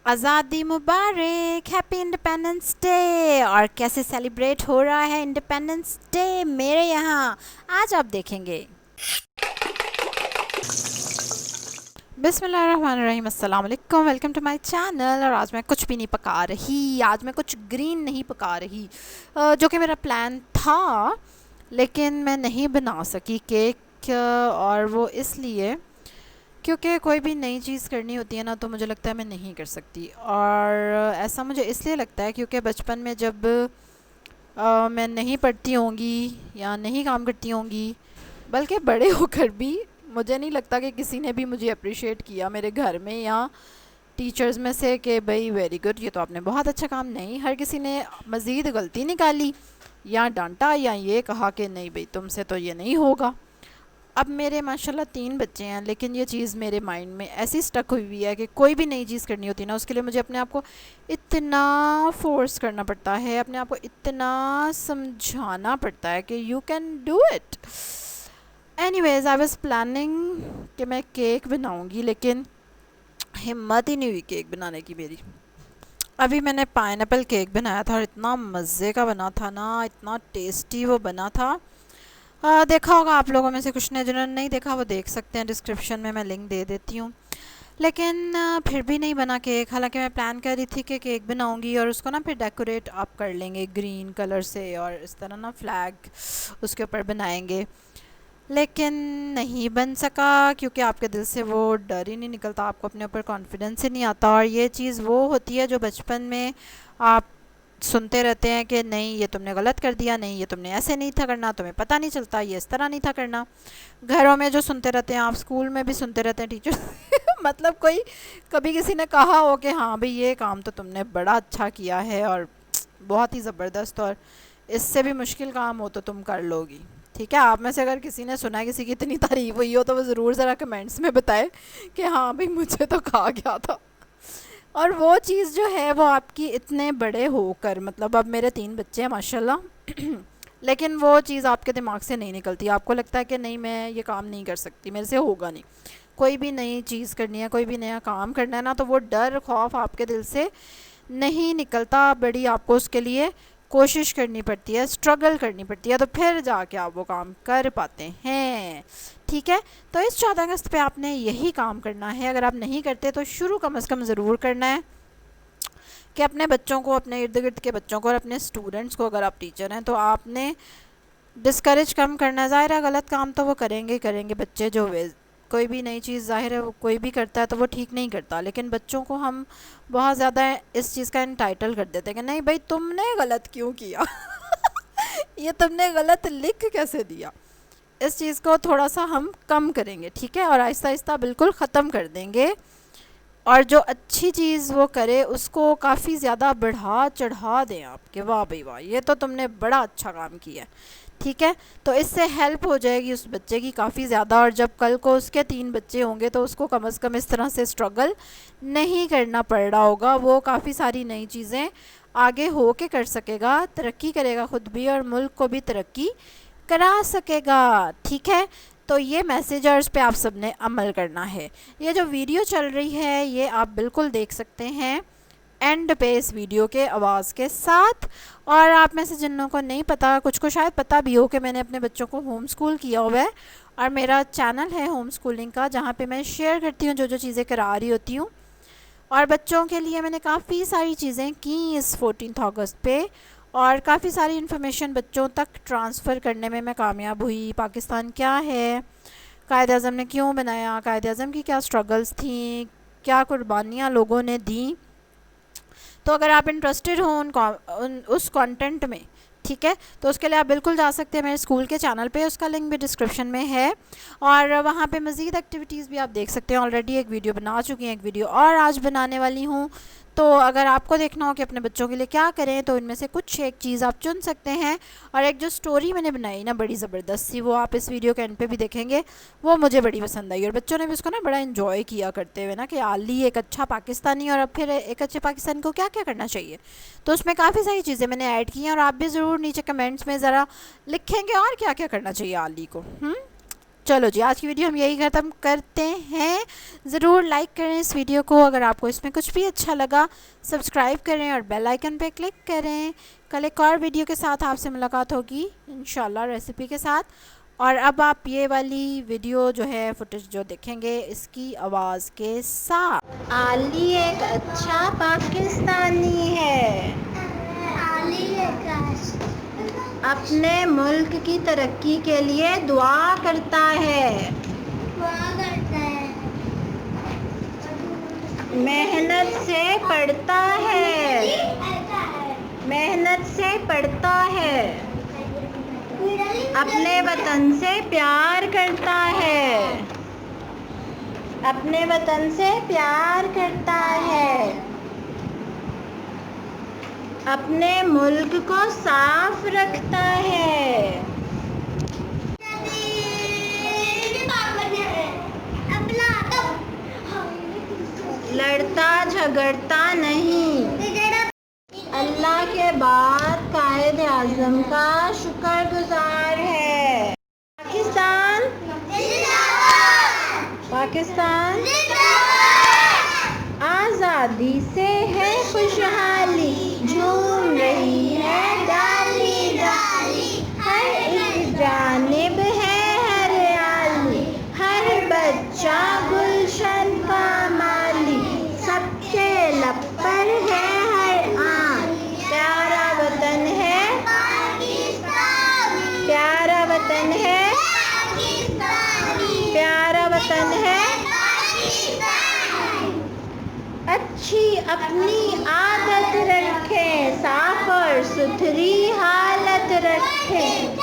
आज़ादी मुबारक, happy independence day. और कैसे सेलिब्रेट हो रहा है इंडिपेंडेंस डे मेरे यहाँ, आज आप देखेंगे। बिस्मिल्लाहिर्रहमानिर्रहीम, अस्सलाम वालेकुम, वेलकम टू माय चैनल। और आज मैं कुछ भी नहीं पका रही, आज मैं कुछ ग्रीन नहीं पका रही, जो कि मेरा प्लान था लेकिन मैं नहीं बना सकी केक। और वो इसलिए क्योंकि कोई भी नई चीज़ करनी होती है ना, तो मुझे लगता है मैं नहीं कर सकती। और ऐसा मुझे इसलिए लगता है क्योंकि बचपन में जब मैं नहीं पढ़ती होंगी या नहीं काम करती होंगी, बल्कि बड़े होकर भी मुझे नहीं लगता कि किसी ने भी मुझे अप्रिशिएट किया मेरे घर में या टीचर्स में से कि भाई वेरी गुड, ये तो आपने बहुत अच्छा काम। नहीं, हर किसी ने मज़ीद गलती निकाली या डांटा या ये कहा कि नहीं भाई तुमसे तो ये नहीं होगा। अब मेरे माशाल्लाह 3 बच्चे हैं, लेकिन ये चीज़ मेरे माइंड में ऐसी स्टक हुई हुई है कि कोई भी नई चीज़ करनी होती है ना, उसके लिए मुझे अपने आप को इतना फोर्स करना पड़ता है, अपने आप को इतना समझाना पड़ता है कि you can do it. Anyways, I was planning कि मैं केक बनाऊंगी, लेकिन हिम्मत ही नहीं हुई केक बनाने की मेरी। अभी मैंने पाइनएप्पल केक बनाया था और इतना मज़े का बना था ना, इतना टेस्टी वो बना था। देखा होगा आप लोगों में से कुछ ने, जिन्होंने नहीं देखा वो देख सकते हैं, डिस्क्रिप्शन में मैं लिंक दे देती हूँ। लेकिन फिर भी नहीं बना केक। हालांकि मैं प्लान कर रही थी कि केक बनाऊंगी और उसको ना फिर डेकोरेट आप कर लेंगे ग्रीन कलर से, और इस तरह ना फ्लैग उसके ऊपर बनाएंगे। लेकिन नहीं बन सका क्योंकि आपके दिल से वो डर ही नहीं निकलता, आपको अपने ऊपर कॉन्फिडेंस ही नहीं आता। और ये चीज़ वो होती है जो बचपन में आप सुनते रहते हैं कि नहीं ये तुमने गलत कर दिया, नहीं ये तुमने ऐसे नहीं था करना, तुम्हें पता नहीं चलता, ये इस तरह नहीं था करना। घरों में जो सुनते रहते हैं, आप स्कूल में भी सुनते रहते हैं टीचर मतलब कोई कभी किसी ने कहा हो कि हाँ भाई ये काम तो तुमने बड़ा अच्छा किया है और बहुत ही ज़बरदस्त, और इससे भी मुश्किल काम हो तो तुम कर लोगी। ठीक है, आप में से अगर किसी ने सुना है किसी की इतनी तारीफ हुई हो तो वो ज़रूर ज़रा कमेंट्स में बताए कि हाँ भाई मुझे तो कहा गया था। और वो चीज़ जो है वो आपकी इतने बड़े होकर, मतलब अब मेरे 3 बच्चे हैं माशाल्लाह लेकिन वो चीज़ आपके दिमाग से नहीं निकलती। आपको लगता है कि नहीं मैं ये काम नहीं कर सकती, मेरे से होगा नहीं। कोई भी नई चीज़ करनी है, कोई भी नया काम करना है ना, तो वो डर खौफ आपके दिल से नहीं निकलता। बड़ी आपको उसके लिए कोशिश करनी पड़ती है, स्ट्रगल करनी पड़ती है, तो फिर जाके आप वो काम कर पाते हैं। ठीक है, तो इस 14 अगस्त पे आपने यही काम करना है। अगर आप नहीं करते तो शुरू कम से कम ज़रूर करना है कि अपने बच्चों को, अपने इर्द गिर्द के बच्चों को और अपने स्टूडेंट्स को, अगर आप टीचर हैं तो आपने डिस्करेज कम करना है। ज़ाहिर है गलत काम तो वो करेंगे ही करेंगे बच्चे, जो वे कोई भी नई चीज़ ज़ाहिर है वो कोई भी करता है तो वो ठीक नहीं करता, लेकिन बच्चों को हम बहुत ज़्यादा इस चीज़ का इंटाइटल कर देते हैं कि नहीं भाई तुमने गलत क्यों किया ये तुमने गलत लिख कैसे दिया। इस चीज़ को थोड़ा सा हम कम करेंगे, ठीक है, और आहिस्ता आहिस्ता बिल्कुल ख़त्म कर देंगे। और जो अच्छी चीज़ वो करे उसको काफ़ी ज़्यादा बढ़ा चढ़ा दें आपके, वाह भाई वाह ये तो तुमने बड़ा अच्छा काम किया है। ठीक है, तो इससे हेल्प हो जाएगी उस बच्चे की काफ़ी ज़्यादा, और जब कल को उसके 3 बच्चे होंगे तो उसको कम से कम इस तरह से स्ट्रगल नहीं करना पड़ रहा होगा। वो काफ़ी सारी नई चीज़ें आगे हो के कर सकेगा, तरक्की करेगा ख़ुद भी और मुल्क को भी तरक्की करा सकेगा। ठीक है, तो ये मैसेजर्स पे आप सब ने अमल करना है। ये जो वीडियो चल रही है ये आप बिल्कुल देख सकते हैं एंड पे इस वीडियो के आवाज़ के साथ। और आप में से जिन लोगों को नहीं पता, कुछ को शायद पता भी हो कि मैंने अपने बच्चों को होम स्कूल किया हुआ है, और मेरा चैनल है होम स्कूलिंग का, जहाँ पे मैं शेयर करती हूँ जो जो चीज़ें करा रही होती हूँ। और बच्चों के लिए मैंने काफ़ी सारी चीज़ें की इस 14 अगस्त पे, और काफ़ी सारी इन्फॉर्मेशन बच्चों तक ट्रांसफ़र करने में मैं कामयाब हुई। पाकिस्तान क्या है, कायद अज़म ने क्यों बनाया, कायद अज़म की क्या स्ट्रगल्स थी, क्या कुर्बानियाँ लोगों ने दी। तो अगर आप इंटरेस्टेड हो उस कंटेंट में, ठीक है, तो उसके लिए आप बिल्कुल जा सकते हैं मेरे स्कूल के चैनल पे, उसका लिंक भी डिस्क्रिप्शन में है। और वहाँ पे मज़ीद एक्टिविटीज़ भी आप देख सकते हैं। ऑलरेडी एक वीडियो बना चुकी हैं, एक वीडियो और आज बनाने वाली हूँ। तो अगर आपको देखना हो कि अपने बच्चों के लिए क्या करें तो इनमें से कुछ एक चीज़ आप चुन सकते हैं। और एक जो स्टोरी मैंने बनाई ना बड़ी ज़बरदस्त सी, वो आप इस वीडियो के एंड पे भी देखेंगे, वो मुझे बड़ी पसंद आई और बच्चों ने भी उसको ना बड़ा इन्जॉय किया करते हुए ना, कि आली एक अच्छा पाकिस्तानी, और अब फिर एक अच्छे पाकिस्तानी को क्या क्या करना चाहिए। तो उसमें काफ़ी सारी चीज़ें मैंने ऐड की हैं, और आप भी ज़रूर नीचे कमेंट्स में ज़रा लिखेंगे और क्या क्या करना चाहिए आली को। चलो जी, आज की वीडियो हम यही ख़त्म करते हैं। ज़रूर लाइक करें इस वीडियो को, अगर आपको इसमें कुछ भी अच्छा लगा सब्सक्राइब करें और बेल आइकन पे क्लिक करें। कल एक और वीडियो के साथ आपसे मुलाकात होगी इंशाल्लाह, रेसिपी के साथ। और अब आप ये वाली वीडियो जो है फुटेज जो देखेंगे इसकी आवाज़ के साथ। आली एक अच्छा पाकिस्तानी है, अपने मुल्क की तरक्की के लिए दुआ करता है, मेहनत से पढ़ता है, मेहनत से पढ़ता है, अपने वतन से प्यार करता है, अपने वतन से प्यार करता है, अपने मुल्क को साफ रखता है, लड़ता झगड़ता नहीं, अल्लाह के बाद कायद आज़म का शुक्रगुजार है। पाकिस्तान पाकिस्तान आज़ादी से है खुशहाली, झूम रही है डाली डाली, हर एक जानिब है हरियाली, हर बच्चा गुलशन का माली, सबके लब पर है हर आन, प्यारा वतन है प्यारा वतन है प्यारा वतन है, अच्छी अपनी आदत रखें, साफ और सुथरी हालत रखें,